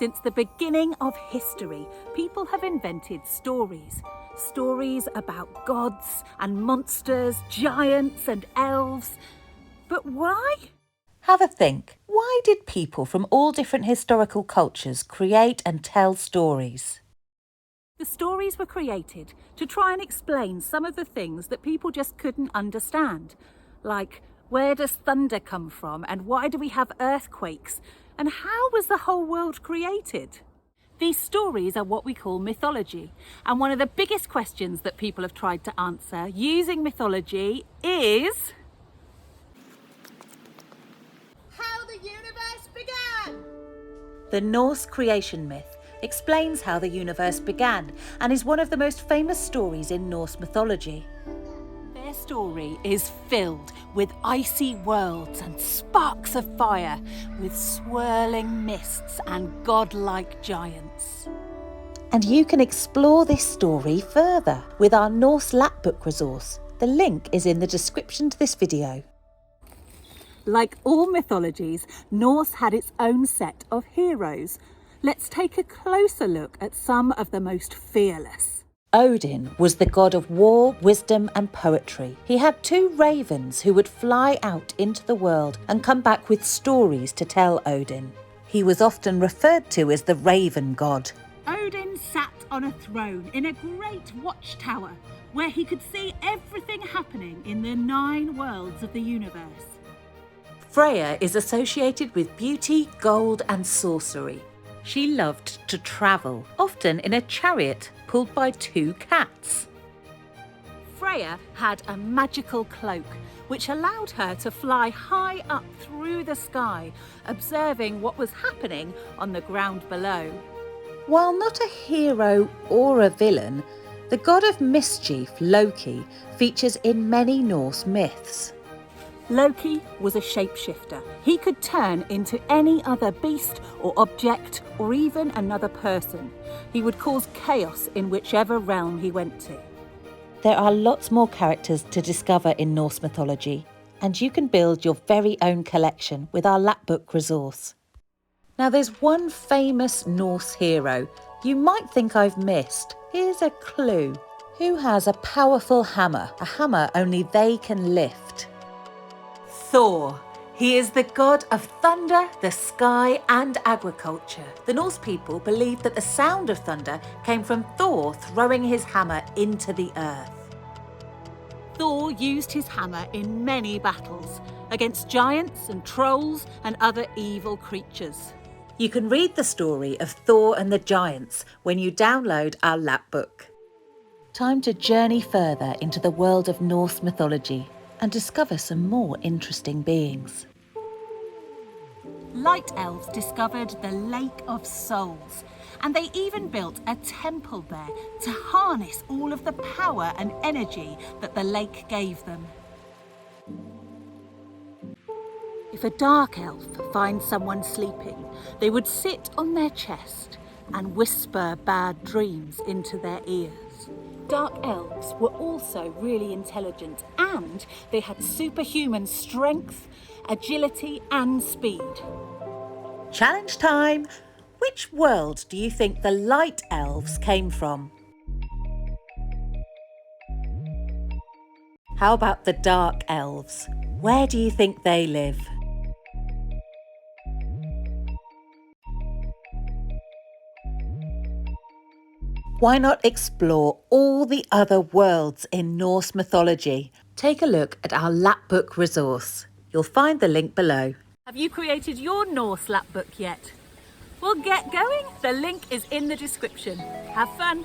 Since the beginning of history, people have invented stories. Stories about gods and monsters, giants and elves. But why? Have a think. Why did people from all different historical cultures create and tell stories? The stories were created to try and explain some of the things that people just couldn't understand. Like, where does thunder come from, and why do we have earthquakes? And how was the whole world created? These stories are what we call mythology. And one of the biggest questions that people have tried to answer using mythology is... how the universe began! The Norse creation myth explains how the universe began and is one of the most famous stories in Norse mythology. Their story is filled with icy worlds and sparks of fire, with swirling mists and godlike giants. And you can explore this story further with our Norse Lapbook resource. The link is in the description to this video. Like all mythologies, Norse had its own set of heroes. Let's take a closer look at some of the most fearless. Odin was the god of war, wisdom and poetry. He had 2 ravens who would fly out into the world and come back with stories to tell Odin. He was often referred to as the Raven God. Odin sat on a throne in a great watchtower where he could see everything happening in the 9 worlds of the universe. Freya is associated with beauty, gold and sorcery. She loved to travel, often in a chariot pulled by 2 cats. Freya had a magical cloak which allowed her to fly high up through the sky, observing what was happening on the ground below. While not a hero or a villain, the god of mischief, Loki, features in many Norse myths. Loki was a shapeshifter. He could turn into any other beast or object or even another person. He would cause chaos in whichever realm he went to. There are lots more characters to discover in Norse mythology, and you can build your very own collection with our Lapbook resource. Now there's one famous Norse hero you might think I've missed. Here's a clue. Who has a powerful hammer? A hammer only they can lift. Thor. He is the god of thunder, the sky and agriculture. The Norse people believed that the sound of thunder came from Thor throwing his hammer into the earth. Thor used his hammer in many battles against giants and trolls and other evil creatures. You can read the story of Thor and the giants when you download our Lapbook. Time to journey further into the world of Norse mythology and discover some more interesting beings. Light elves discovered the Lake of Souls, and they even built a temple there to harness all of the power and energy that the lake gave them. If a dark elf finds someone sleeping, they would sit on their chest and whisper bad dreams into their ears. Dark elves were also really intelligent, and they had superhuman strength, agility and speed. Challenge time! Which world do you think the light elves came from? How about the dark elves? Where do you think they live? Why not explore all the other worlds in Norse mythology? Take a look at our Lapbook resource. You'll find the link below. Have you created your Norse Lapbook yet? Well, get going. The link is in the description. Have fun.